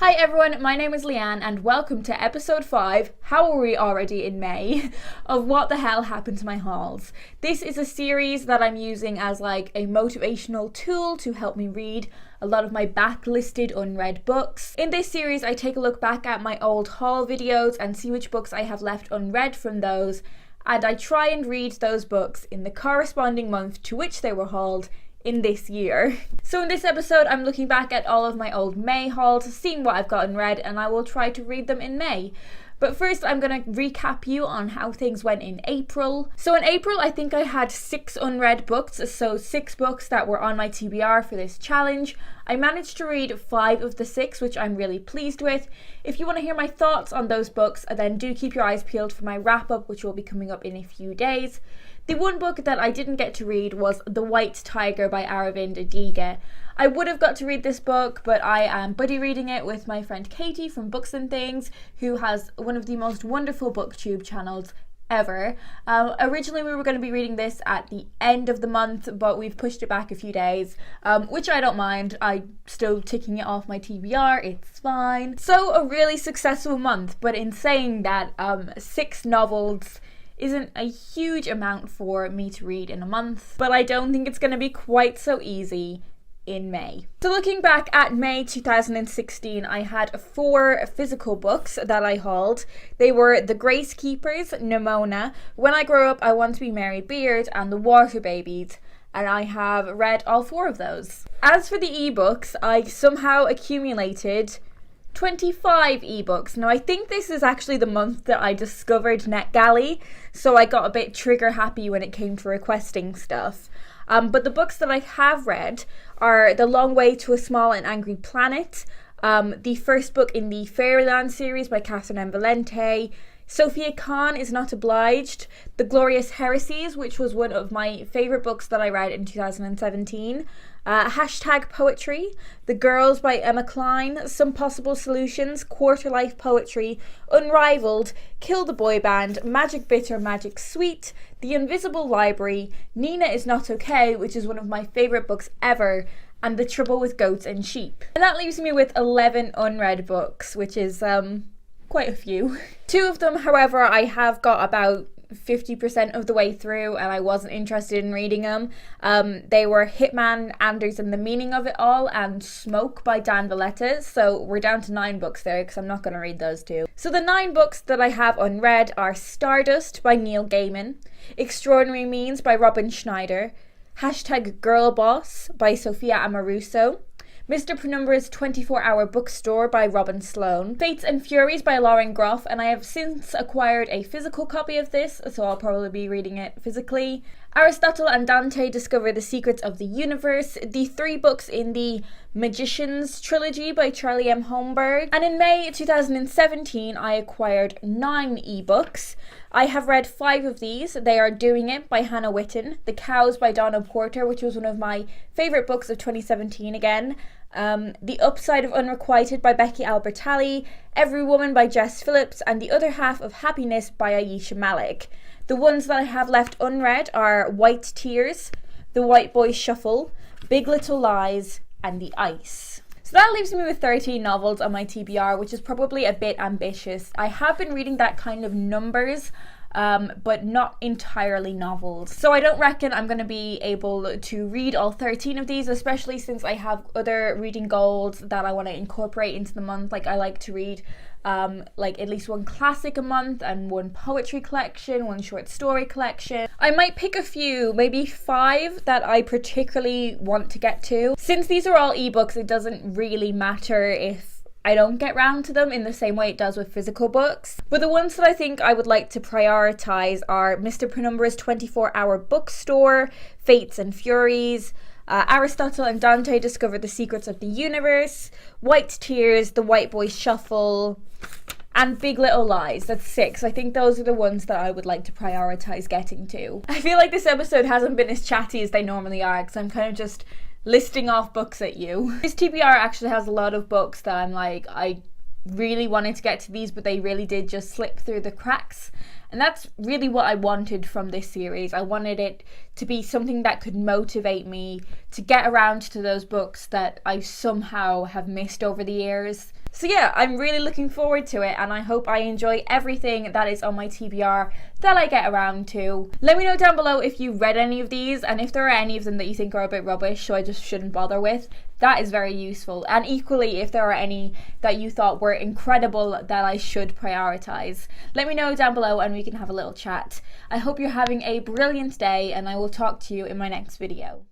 Hi everyone, my name is Leanne and welcome to episode 5, how are we already in May, of What the Hell Happened to My Hauls. This is a series that I'm using as like a motivational tool to help me read a lot of my backlisted unread books. In this series I take a look back at my old haul videos and see which books I have left unread from those, and I try and read those books in the corresponding month to which they were hauled in this year. So in this episode I'm looking back at all of my old May hauls, seeing what I've gotten read, and I will try to read them in May. But first I'm going to recap you on how things went in April. So in April I think I had 6 unread books, so 6 books that were on my TBR for this challenge. I managed to read 5 of the 6, which I'm really pleased with. If you want to hear my thoughts on those books, then do keep your eyes peeled for my wrap up, which will be coming up in a few days. The one book that I didn't get to read was The White Tiger by Aravind Adiga. I would have got to read this book, but I am buddy reading it with my friend Katie from Books and Things, who has one of the most wonderful booktube channels ever. Originally we were going to be reading this at the end of the month, but we've pushed it back a few days, which I don't mind. I'm still ticking it off my TBR, it's fine. So a really successful month, but in saying that, 6 novels isn't a huge amount for me to read in a month, but I don't think it's going to be quite so easy in May. So looking back at May 2016, I had 4 physical books that I hauled. They were The Grace Keepers, Nimona, When I Grow Up I Want to Be Mary Beard, and The Water Babies, and I have read all 4 of those. As for the ebooks, I somehow accumulated 25 ebooks. Now I think this is actually the month that I discovered NetGalley, so I got a bit trigger happy when it came to requesting stuff. But the books that I have read are The Long Way to a Small and Angry Planet, the first book in the Fairyland series by Catherine M. Valente, Sophia Khan Is Not Obliged, The Glorious Heresies, which was one of my favourite books that I read in 2017, Hashtag Poetry, The Girls by Emma Cline, Some Possible Solutions, Quarter Life Poetry, Unrivaled, Kill the Boy Band, Magic Bitter, Magic Sweet, The Invisible Library, Nina Is Not Okay, which is one of my favourite books ever, and The Trouble with Goats and Sheep. And that leaves me with 11 unread books, which is quite a few. 2 of them, however, I have got about 50% of the way through and I wasn't interested in reading them. They were Hitman, Anders and the Meaning of It All, and Smoke by Dan Valletta, so we're down to 9 books there because I'm not going to read those 2. So the 9 books that I have unread are Stardust by Neil Gaiman, Extraordinary Means by Robin Schneider, Hashtag Girl Boss by Sophia Amoruso, Mr. Penumbra's 24-Hour Bookstore by Robin Sloan, Fates and Furies by Lauren Groff, and I have since acquired a physical copy of this, so I'll probably be reading it physically. Aristotle and Dante Discover the Secrets of the Universe, the 3 books in the Magicians trilogy by Charlie M. Holmberg. And in May 2017, I acquired 9 ebooks. I have read 5 of these. They are Doing It by Hannah Witten, The Cows by Donna Porter, which was one of my favourite books of 2017 again, The Upside of Unrequited by Becky Albertalli, Every Woman by Jess Phillips, and The Other Half of Happiness by Aisha Malik. The ones that I have left unread are White Tears, The White Boy Shuffle, Big Little Lies, and The Ice. So that leaves me with 13 novels on my TBR, which is probably a bit ambitious. I have been reading that kind of numbers, but not entirely novels. So I don't reckon I'm going to be able to read all 13 of these, especially since I have other reading goals that I want to incorporate into the month. Like I like to read like at least 1 classic a month and 1 poetry collection, 1 short story collection. I might pick a few, maybe 5 that I particularly want to get to. Since these are all ebooks, it doesn't really matter if I don't get round to them in the same way it does with physical books. But the ones that I think I would like to prioritise are Mr. Penumbra's 24-Hour Bookstore, Fates and Furies, Aristotle and Dante Discover the Secrets of the Universe, White Tears, The White Boy Shuffle, and Big Little Lies. That's 6. I think those are the ones that I would like to prioritise getting to. I feel like this episode hasn't been as chatty as they normally are because I'm kind of just listing off books at you. This TBR actually has a lot of books that I'm like, I really wanted to get to these, but they really did just slip through the cracks. And that's really what I wanted from this series. I wanted it to be something that could motivate me to get around to those books that I somehow have missed over the years. So yeah, I'm really looking forward to it, and I hope I enjoy everything that is on my TBR that I get around to. Let me know down below if you read any of these, and if there are any of them that you think are a bit rubbish, so I just shouldn't bother with. That is very useful. And equally, if there are any that you thought were incredible that I should prioritize, let me know down below and we can have a little chat. I hope you're having a brilliant day, and I will talk to you in my next video.